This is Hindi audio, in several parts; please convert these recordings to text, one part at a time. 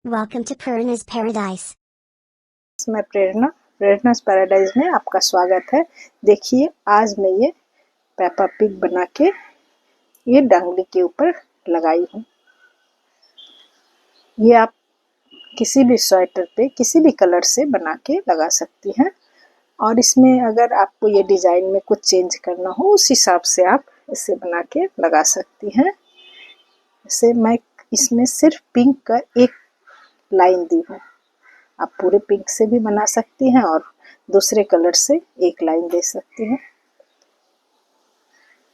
Welcome to Purna's Paradise. मैं प्रेरणा's पैराडाइज में आपका स्वागत है। देखिए आज मैं ये पेपा पिग बना के ये डंगली के ऊपर लगाई हूँ। ये आप किसी भी स्वेटर पे किसी भी कलर से बना के लगा सकती हैं और इसमें अगर आपको ये डिज़ाइन में कुछ चेंज करना हो उस हिसाब से आप इसे बना के लगा सकती हैं। इसे मैं इसमें सिर्फ पिंक का एक लाइन दी हूँ। आप पूरे पिंक से भी बना सकती हैं और दूसरे कलर से एक लाइन दे सकती हैं।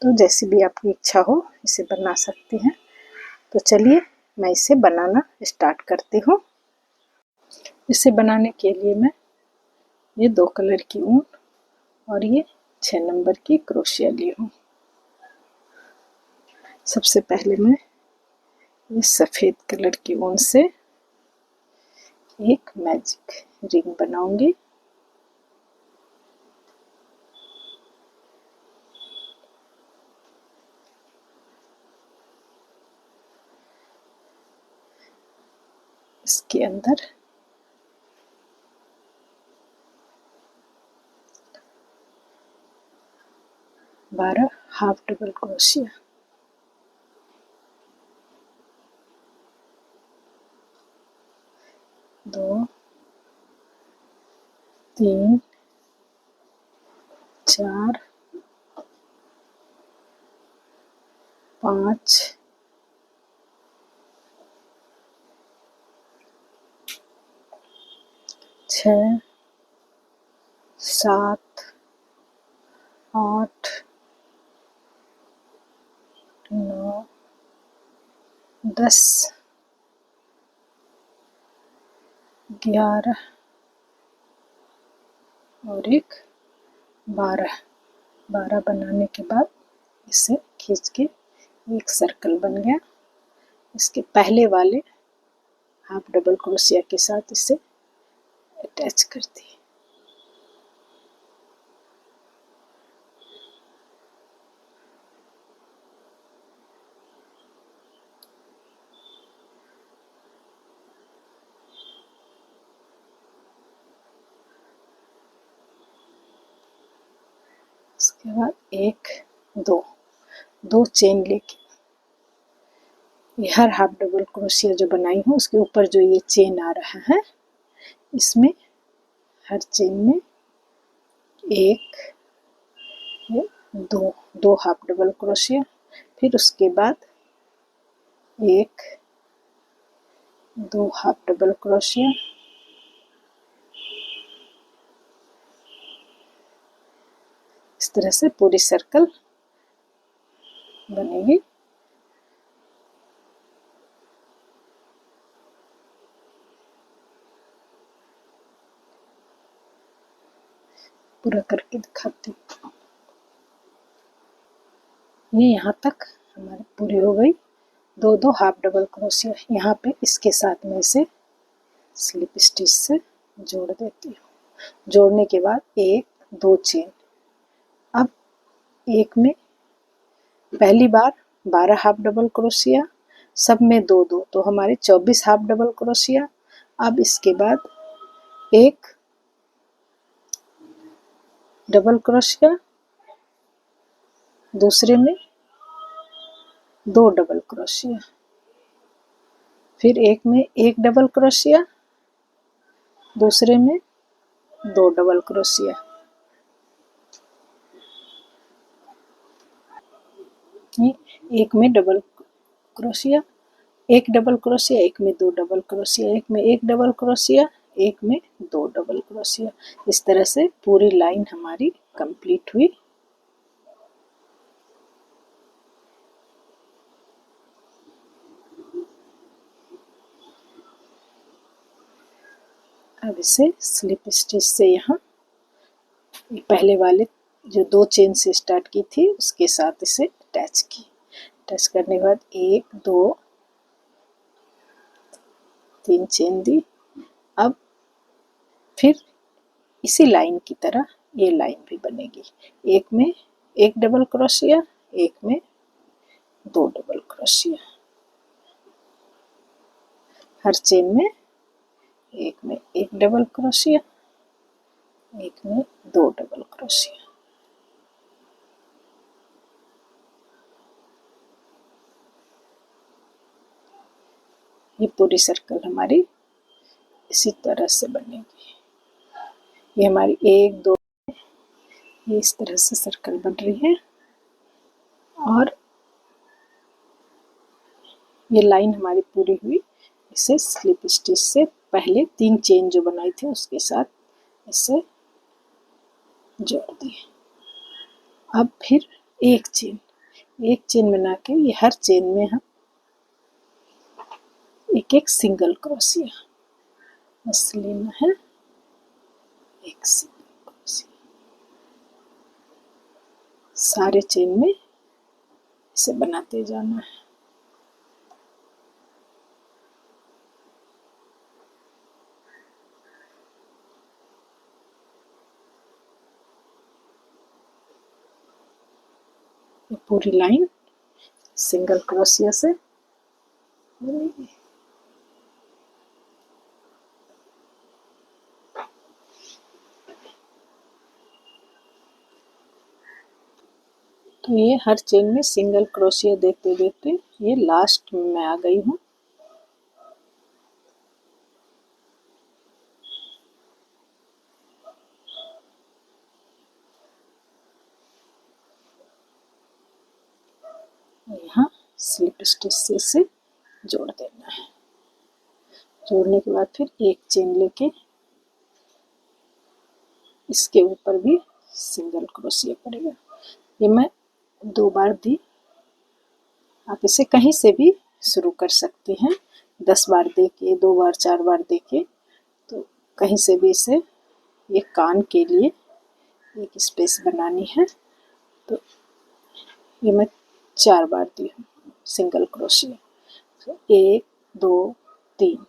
तो जैसी भी आपकी इच्छा हो इसे बना सकती हैं। तो चलिए मैं इसे बनाना स्टार्ट करती हूँ। इसे बनाने के लिए मैं ये 2 कलर की ऊन और ये 6 नंबर की क्रोशिया ली हूँ। सबसे पहले मैं ये सफ़ेद कलर की ऊन से एक मैजिक रिंग बनाऊंगी। इसके अंदर बारह हाफ डबल क्रोशिया, दो, तीन, चार, 5, 6, 7, 8, 9, 10, 11 और एक 12। 12 बनाने के बाद इसे खींच के एक सर्कल बन गया। इसके पहले वाले हाफ डबल क्रोशिया के साथ इसे अटैच कर दी। उसके बाद एक, दो चेन लेके ये हर हाफ डबल क्रोशिया जो बनाई हूँ उसके ऊपर जो ये चेन आ रहा है इसमें हर चेन में एक, ये दो हाफ डबल क्रोशिया, फिर उसके बाद एक, दो हाफ डबल क्रोशिया, इस तरह से पूरी सर्कल बनेगी। पूरा करके दिखाती हूँ। ये यहाँ तक हमारी पूरी हो गई। दो हाफ डबल क्रोशिया यहाँ पे इसके साथ में इसे स्लिप स्टिच से जोड़ देती हूँ। जोड़ने के बाद एक, दो चेन। अब एक में पहली बार 12 हाफ डबल क्रोशिया, सब में दो दो, तो हमारे 24 हाफ डबल क्रोशिया। अब इसके बाद एक डबल क्रोशिया, दूसरे में दो डबल क्रोशिया, फिर एक में एक डबल क्रोशिया, दूसरे में दो डबल क्रोशिया, एक में डबल क्रोशिया, एक डबल क्रोशिया, एक में दो डबल क्रोशिया, एक में एक डबल क्रोशिया, एक में दो डबल क्रोशिया। इस तरह से पूरी लाइन हमारी कंप्लीट हुई। अब इसे स्लिप स्टिच से यहाँ पहले वाले जो दो चेन से स्टार्ट की थी उसके साथ इसे अटैच की। अटैच करने के बाद एक, दो, तीन चेन दी। अब फिर इसी लाइन की तरह ये लाइन भी बनेगी। एक में एक डबल क्रोशिया, एक में दो डबल क्रोशिया। हर चेन में एक डबल क्रोशिया, एक में 2 डबल क्रोशिया। ये पूरी सर्कल हमारी इसी तरह से बनेगी। ये हमारी 1 2, ये इस तरह से सर्कल बन रही है। और ये लाइन हमारी पूरी हुई। इसे स्लिप स्टिच से पहले 3 चेन जो बनाई थी उसके साथ इसे जोड़ दिए। अब फिर एक चेन बना के ये हर चेन में हम एक सिंगल क्रोशिया बस लेना है, एक सिंगल क्रोशिया सारे चेन में इसे बनाते जाना है। ये पूरी लाइन सिंगल क्रोशिया से बनेगी। तो ये हर चेन में सिंगल क्रोशिया देते देते ये लास्ट में मैं आ गई हूँ। यहाँ स्लिप स्टिच से इसे जोड़ देना है। जोड़ने के बाद फिर एक चेन लेके इसके ऊपर भी सिंगल क्रोशिया पड़ेगा। ये मैं 2 बार दी। आप इसे कहीं से भी शुरू कर सकते हैं, 10 बार दे के, 2 बार 4 बार दे के, तो कहीं से भी इसे ये कान के लिए एक स्पेस बनानी है। तो ये मैं 4 बार दी हूँ सिंगल क्रोशिया। तो 1 2 3,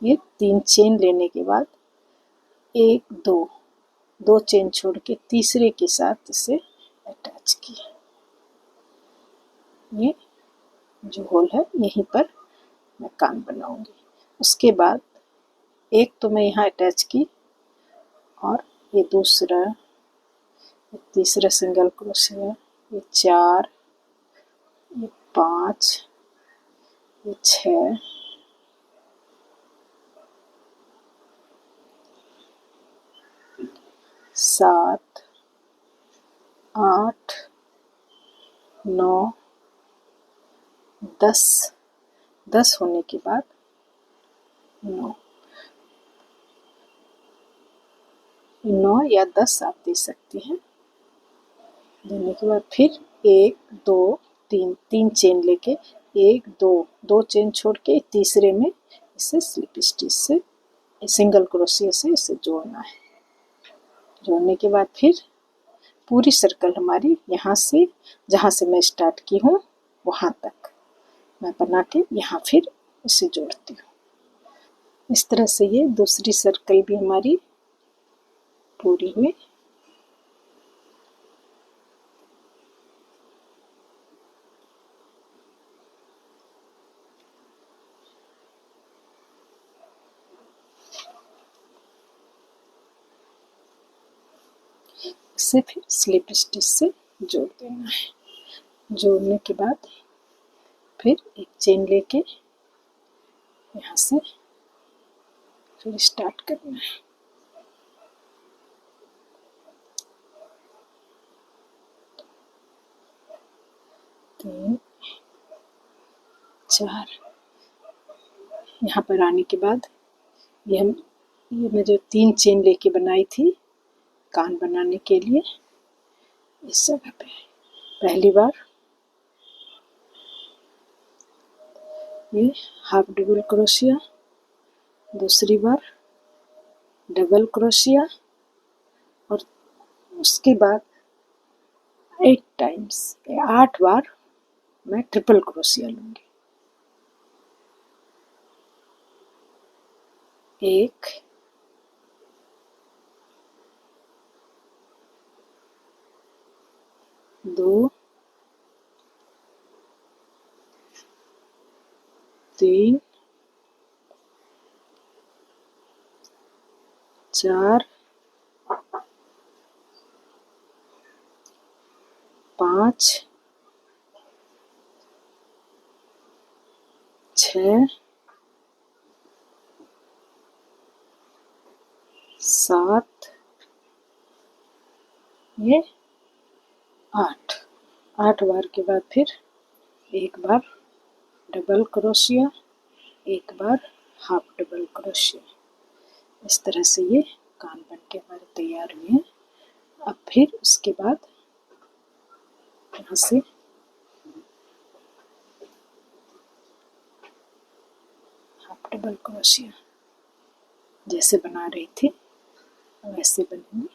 ये 3 चेन लेने के बाद 1 2 चेन छोड़ के तीसरे के साथ इसे अटैच किया। ये जो होल है यहीं पर मैं कान बनाऊंगी। उसके बाद एक तो मैं यहाँ अटैच की, और ये दूसरा, ये तीसरा सिंगल क्रोशिया, ये 4, ये 5, ये 6, 7 8 9 10 होने के बाद 9 या 10 आप दे सकते हैं। देने के बाद फिर 1 2 3 चेन लेके 1 2 चेन छोड़ के तीसरे में इसे स्लिप स्टिच से सिंगल क्रोशिया से इसे जोड़ना है। जोड़ने के बाद फिर पूरी सर्कल हमारी यहाँ से, जहाँ से मैं स्टार्ट की हूँ वहाँ तक मैं बना के यहाँ फिर इसे जोड़ती हूँ। इस तरह से ये दूसरी सर्कल भी हमारी पूरी हुई। इसे फिर स्लिप स्टिच से जोड़ देना है। जोड़ने के बाद फिर एक चेन लेके यहाँ से फिर स्टार्ट करना है। 3 4, यहाँ पर आने के बाद ये मैं जो 3 चेन लेके बनाई थी कान बनाने के लिए, इस जगह पे पहली बार ये हाफ डबल क्रोशिया, दूसरी बार डबल क्रोशिया, और उसके बाद 8 टाइम्स 8 बार मैं ट्रिपल क्रोशिया लूँगी। 1 2 3 4 5 6 7 ये 8 बार के बाद फिर एक बार डबल क्रोशिया, एक बार हाफ डबल क्रोशिया। इस तरह से ये कान बन के हमारे तैयार हुए हैं। अब फिर उसके बाद यहाँ से हाफ डबल क्रोशिया जैसे बना रही थी वैसे बनेंगे।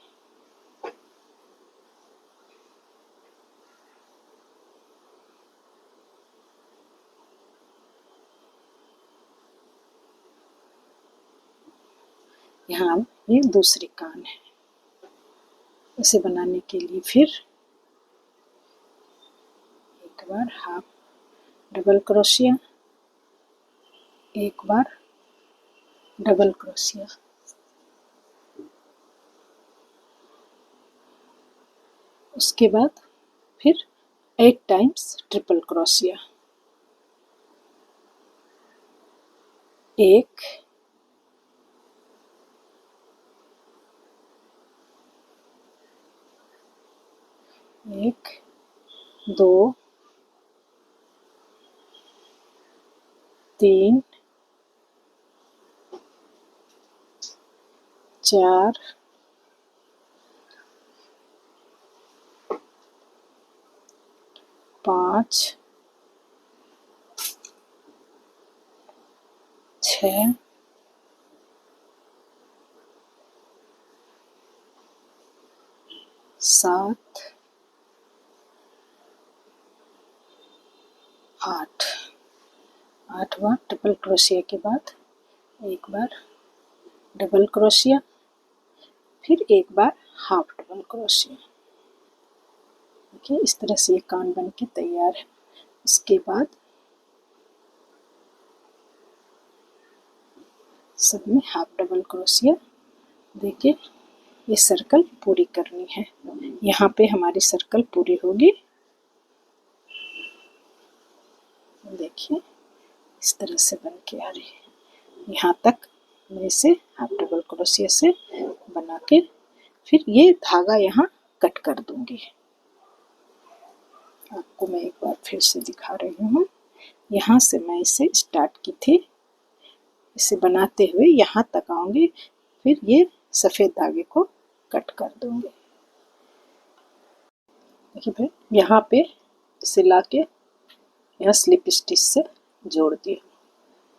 यहाँ ये दूसरी कान है। इसे बनाने के लिए फिर एक बार हाफ डबल क्रोशिया, एक बार डबल क्रोशिया, उसके बाद फिर 8 टाइम्स ट्रिपल क्रोशिया, एक, एक, 2, 3, 4, 5, 6, 7, 8। 8 बार ट्रिपल क्रोशिया के बाद एक बार डबल क्रोशिया, फिर एक बार हाफ डबल क्रोशिया। देखिए इस तरह से ये कान बन के तैयार है। उसके बाद सब में हाफ डबल क्रोशिया देके ये सर्कल पूरी करनी है। यहाँ पे हमारी सर्कल पूरी होगी। देखिए इस तरह से बन के आ रही है। यहाँ तक मैं इसे हाफ डबल क्रोशिया से बना के फिर ये धागा यहाँ कट कर दूंगी। आपको मैं एक बार फिर से दिखा रही हूँ। यहाँ से मैं इसे स्टार्ट की थी, इसे बनाते हुए यहाँ तक आऊंगी, फिर ये सफ़ेद धागे को कट कर दूंगी। देखिए फिर यहाँ पे इसे लाके यहाँ स्लिप स्टिच से जोड़ दिया।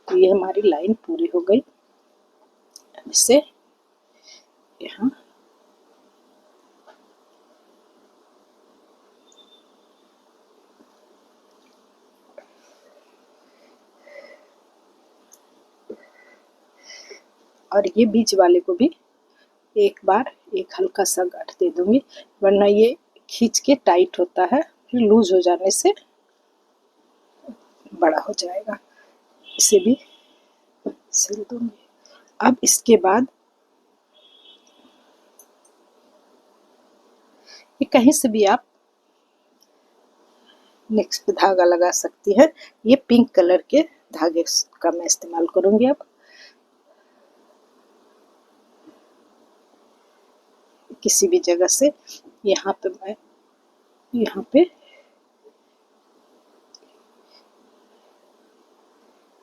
तो ये हमारी लाइन पूरी हो गई। इसे यहाँ और ये बीच वाले को भी एक बार एक हल्का सा गांठ दे दूंगी, वरना ये खींच के टाइट होता है, फिर लूज हो जाने से बड़ा हो जाएगा। इसे भी सिल दूंगी। अब इसके बाद ये कहीं से भी आप नेक्स्ट पे धागा लगा सकती है। ये पिंक कलर के धागे का मैं इस्तेमाल करूंगी। अब किसी भी जगह से यहाँ पे मैं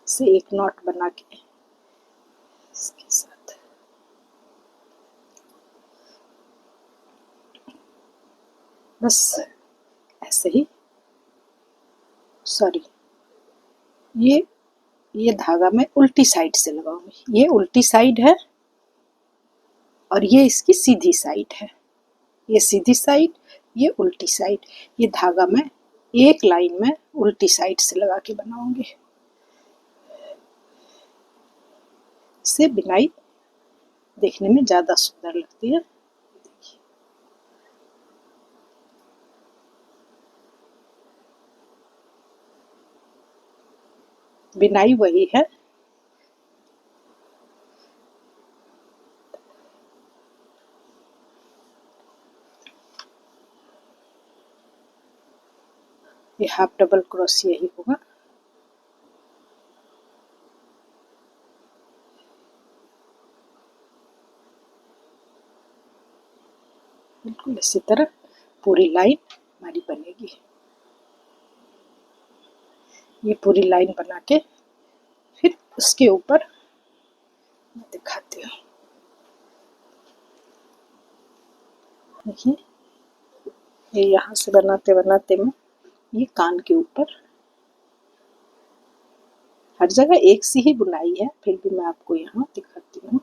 से एक नॉट बना के इसके साथ बस ऐसे ही, सॉरी, ये धागा मैं उल्टी साइड से लगाऊंगी। ये उल्टी साइड है और ये इसकी सीधी साइड है। ये सीधी साइड, ये उल्टी साइड। ये धागा मैं एक लाइन में उल्टी साइड से लगा के बनाऊंगी। इससे बिनाई देखने में ज्यादा सुंदर लगती है। बिनाई वही है। ये हाफ डबल क्रोशिया ही होगा। बिल्कुल इसी तरह पूरी लाइन हमारी बनेगी। ये पूरी लाइन बना के फिर उसके ऊपर मैं दिखाती हूँ। देखिए ये यहाँ से बनाते बनाते मैं ये कान के ऊपर, हर जगह एक सी ही बुनाई है, फिर भी मैं आपको यहाँ दिखाती हूँ।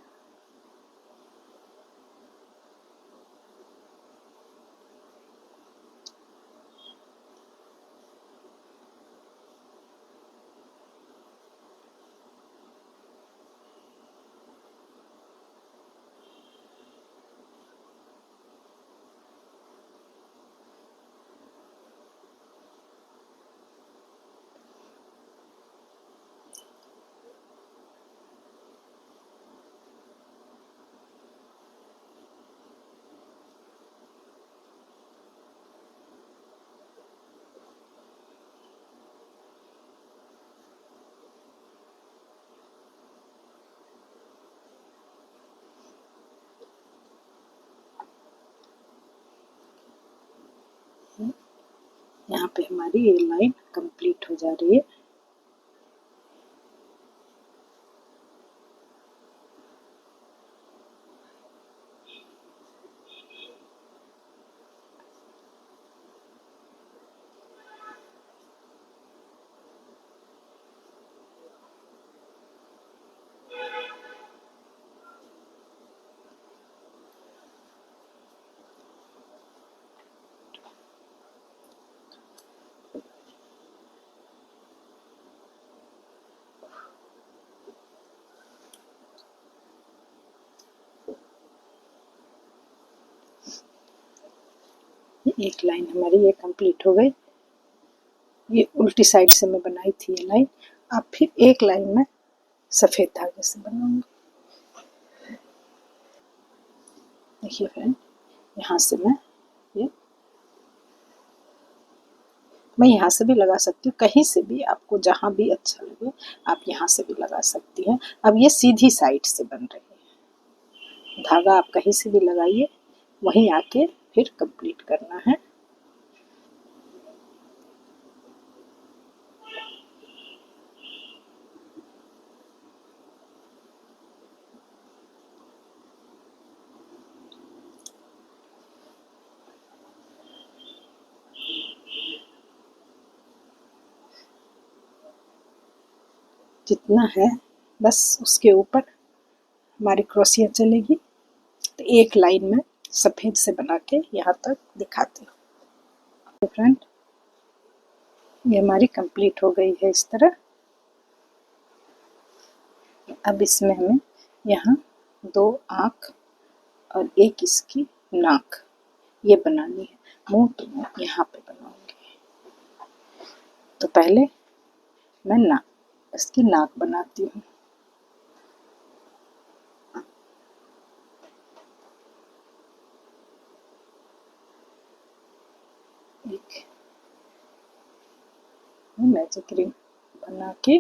यहाँ पे हमारी ये लाइन कंप्लीट हो जा रही है। एक लाइन हमारी ये कंप्लीट हो गई। ये उल्टी साइड से मैं बनाई थी ये लाइन। अब फिर एक लाइन में सफ़ेद धागे से बनाऊंगी। देखिए फ्रेंड, यहाँ से मैं यहाँ से भी लगा सकती हूँ, कहीं से भी आपको जहाँ भी अच्छा लगे आप यहाँ से भी लगा सकती हैं। अब ये सीधी साइड से बन रही है, धागा आप कहीं से भी लगाइए, वहीं आके फिर कंप्लीट करना है। जितना है बस उसके ऊपर हमारी क्रोशिया चलेगी। तो एक लाइन में सफ़ेद से बना के यहाँ तक दिखाती हूँ। तो फ्रेंड, ये हमारी कंप्लीट हो गई है इस तरह। अब इसमें हमें यहाँ 2 आँख और एक इसकी नाक ये बनानी है। मुंह तो मैं यहाँ पे बनाऊंगी। तो पहले मैं इसकी नाक बनाती हूँ। एक मैजिक रिंग बना के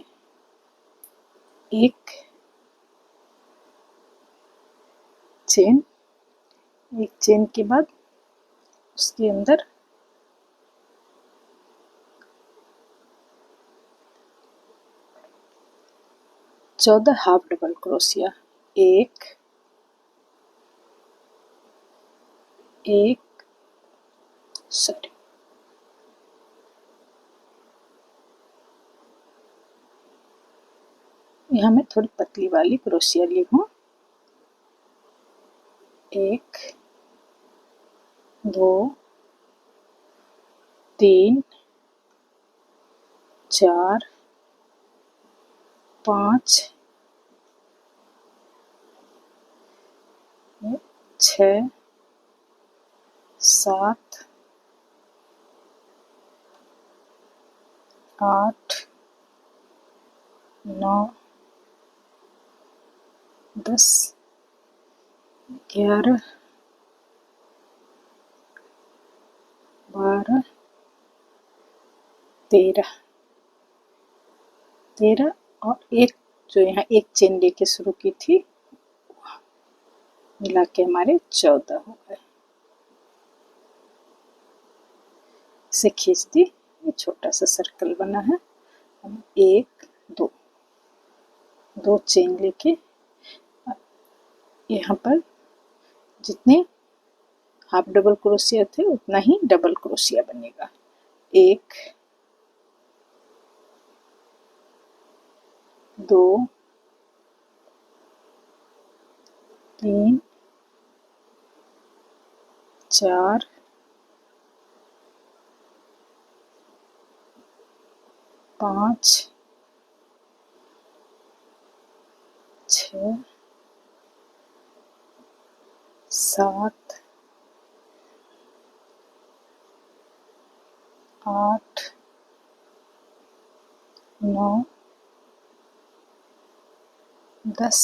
एक चेन के बाद उसके अंदर चौदह हाफ डबल क्रोशिया, एक सॉरी यहाँ मैं थोड़ी पतली वाली क्रोशिया ली हूँ। 1 2 3 4 5 6 7 8 9 10 11 12 13 13 और एक जो यहाँ एक चेन लेके शुरू की थी, मिला के हमारे 14 हो गए। इसे खींच दी, ये छोटा सा सर्कल बना है। हम 1 2 2 चेन लेके यहाँ पर जितने हाफ डबल क्रोशिया थे उतना ही डबल क्रोशिया बनेगा। 1 2 3 4 5 6 7 8 9 10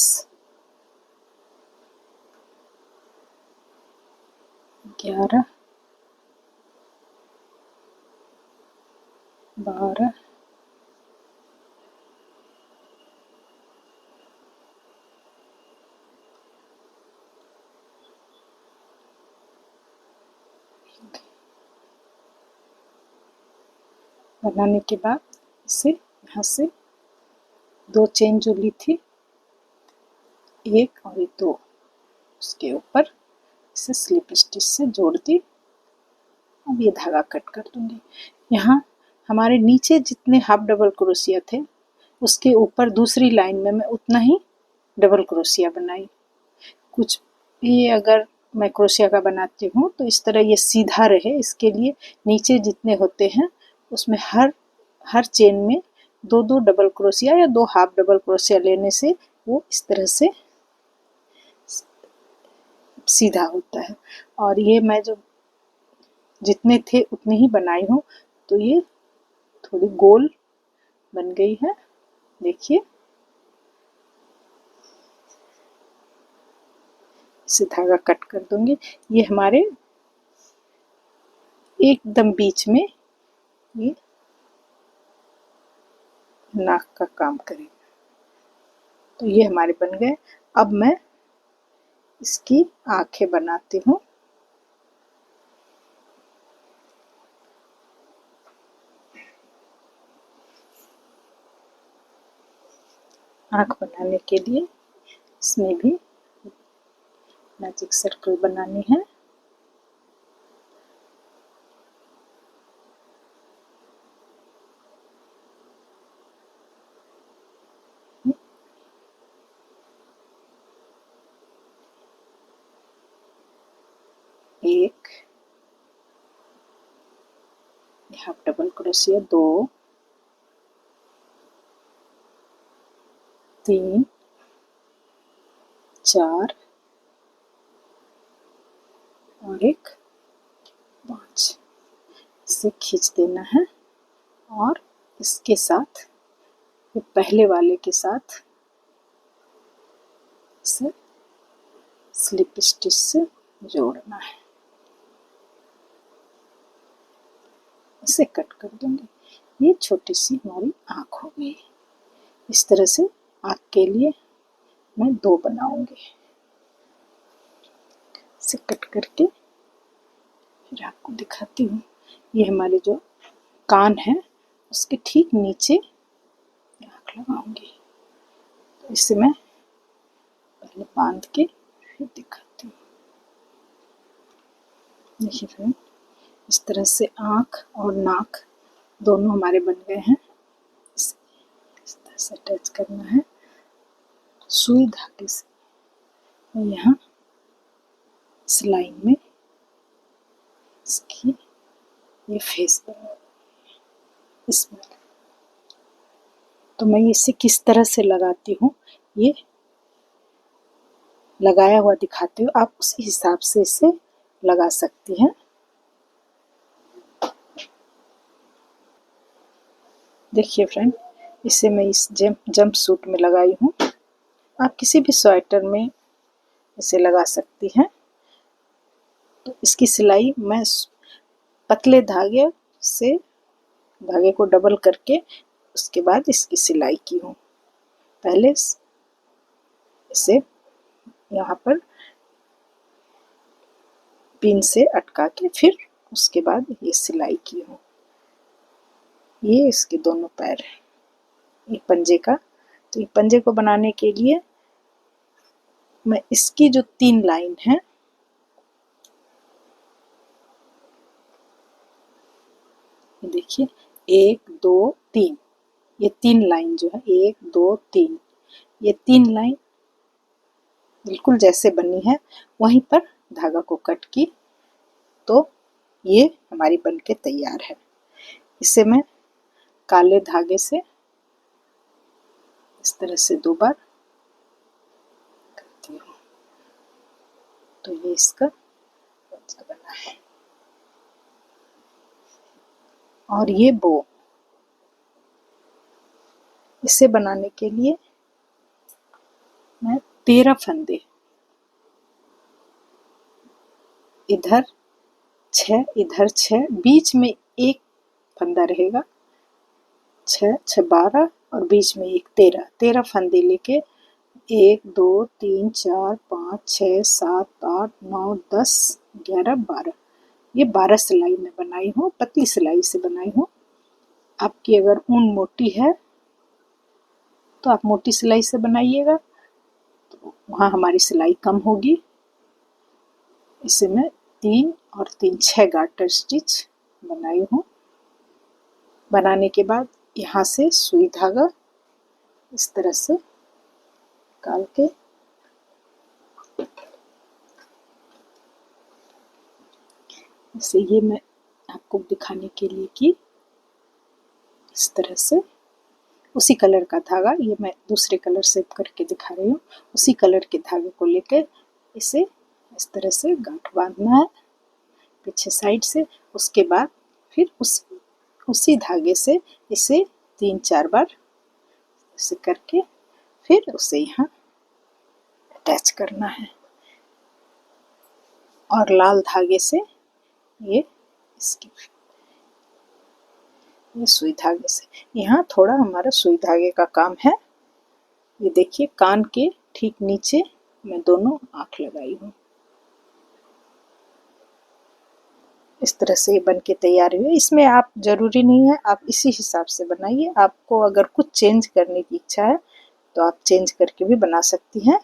11 12 बनाने के बाद इसे यहाँ से 2 चेन जो ली थी, 1 और 2, उसके ऊपर इसे स्लिप स्टिच से जोड़ दी। अब ये धागा कट कर दूंगी। यहाँ हमारे नीचे जितने हाफ डबल क्रोशिया थे उसके ऊपर दूसरी लाइन में मैं उतना ही डबल क्रोशिया बनाई। कुछ भी अगर मैं क्रोशिया का बनाती हूँ तो इस तरह ये सीधा रहे, इसके लिए नीचे जितने होते हैं उसमें हर चेन में 2 डबल क्रोशिया या 2 हाफ डबल क्रोशिया लेने से वो इस तरह से सीधा होता है। और ये मैं जो जितने थे उतने ही बनाई हूँ, तो ये थोड़ी गोल बन गई है, देखिए। इसे धागा कट कर दूंगी। ये हमारे एकदम बीच में ये नाक का काम करेगा। तो ये हमारे बन गए। अब मैं इसकी आंखें बनाती हूँ। आंख बनाने के लिए इसमें भी मैजिक सर्कल बनानी है। एक हाफ डबल क्रोशिया, 2 3 4 और एक 5। इसे खींच देना है और इसके साथ, ये पहले वाले के साथ इसे स्लिप स्टिच से जोड़ना है। इसे कट कर दूंगी। ये छोटी सी हमारी आँख हो गई। इस तरह से आँख के लिए मैं 2 बनाऊंगी। इसे कट करके फिर आपको दिखाती हूँ। ये हमारे जो कान है उसके ठीक नीचे आँख लगाऊंगी। तो इसे मैं पहले बांध के फिर दिखाती हूँ। देखिए फ्रेंड, इस तरह से आँख और नाक दोनों हमारे बन गए हैं। इसे इस तरह से अटैच करना है सुई धागे से। यहाँ इस लाइन में इसकी ये फेस बना इसमें। तो मैं इसे किस तरह से लगाती हूँ ये लगाया हुआ दिखाती हूँ, आप उसी हिसाब से इसे लगा सकती हैं। देखिए फ्रेंड, इसे मैं इस जंप सूट में लगाई हूँ। आप किसी भी स्वेटर में इसे लगा सकती हैं। तो इसकी सिलाई मैं पतले धागे से धागे को डबल करके उसके बाद इसकी सिलाई की हूँ। पहले इसे यहाँ पर पिन से अटका के फिर उसके बाद ये सिलाई की हूँ। ये इसके दोनों पैर हैं, ये पंजे का। तो ये पंजे को बनाने के लिए मैं इसकी जो 3 लाइन है, देखिए 1 2 3, ये 3 लाइन जो है 1 2 3, ये 3 लाइन बिल्कुल जैसे बनी है वहीं पर धागा को कट की, तो ये हमारी बनके तैयार है। इसे मैं काले धागे से इस तरह से 2 बार करती हूँ, तो ये इसका पंजा बना है। और ये बो, इसे बनाने के लिए मैं 13 फंदे, इधर 6 इधर 6, बीच में एक फंदा रहेगा, 6 6 12 और बीच में एक 13 फंदे लेके 1 2 3 4 5 6 7 8 9 10 11 12, ये 12 सिलाई में बनाई हूँ, पतली सिलाई से बनाई हूँ। आपकी अगर ऊन मोटी है तो आप मोटी सिलाई से बनाइएगा, तो वहाँ हमारी सिलाई कम होगी। इसे मैं 3 और 3 6 गार्टर स्टिच बनाई हूँ। बनाने के बाद यहाँ से सुई धागा इस तरह से निकाल के इसे, ये मैं आपको दिखाने के लिए कि इस तरह से उसी कलर का धागा, ये मैं दूसरे कलर से करके दिखा रही हूँ, उसी कलर के धागे को लेकर इसे इस तरह से गांठ बांधना है पीछे साइड से। उसके बाद फिर उसी धागे से इसे 3 4 बार ऐसे करके फिर उसे यहाँ अटैच करना है, और लाल धागे से ये सुई धागे से यहाँ थोड़ा हमारा सुई धागे का काम है। ये देखिए कान के ठीक नीचे मैं दोनों आँख लगाई हूँ। इस तरह से ये बन के तैयार हुई। इसमें आप जरूरी नहीं है, आप इसी हिसाब से बनाइए। आपको अगर कुछ चेंज करने की इच्छा है तो आप चेंज करके भी बना सकती हैं,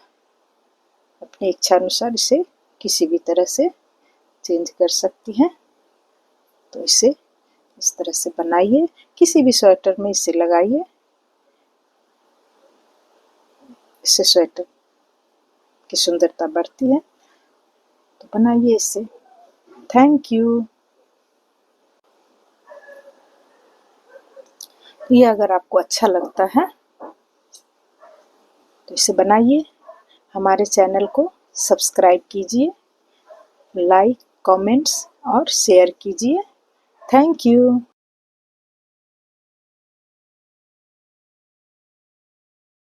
अपनी इच्छा अनुसार इसे किसी भी तरह से चेंज कर सकती हैं। तो इसे इस तरह से बनाइए, किसी भी स्वेटर में इसे लगाइए, इससे स्वेटर की सुंदरता बढ़ती है। तो बनाइए इसे। Thank you. ये अगर आपको अच्छा लगता है तो इसे बनाइए, हमारे चैनल को सब्सक्राइब कीजिए, लाइक कमेंट्स और शेयर कीजिए। Thank you.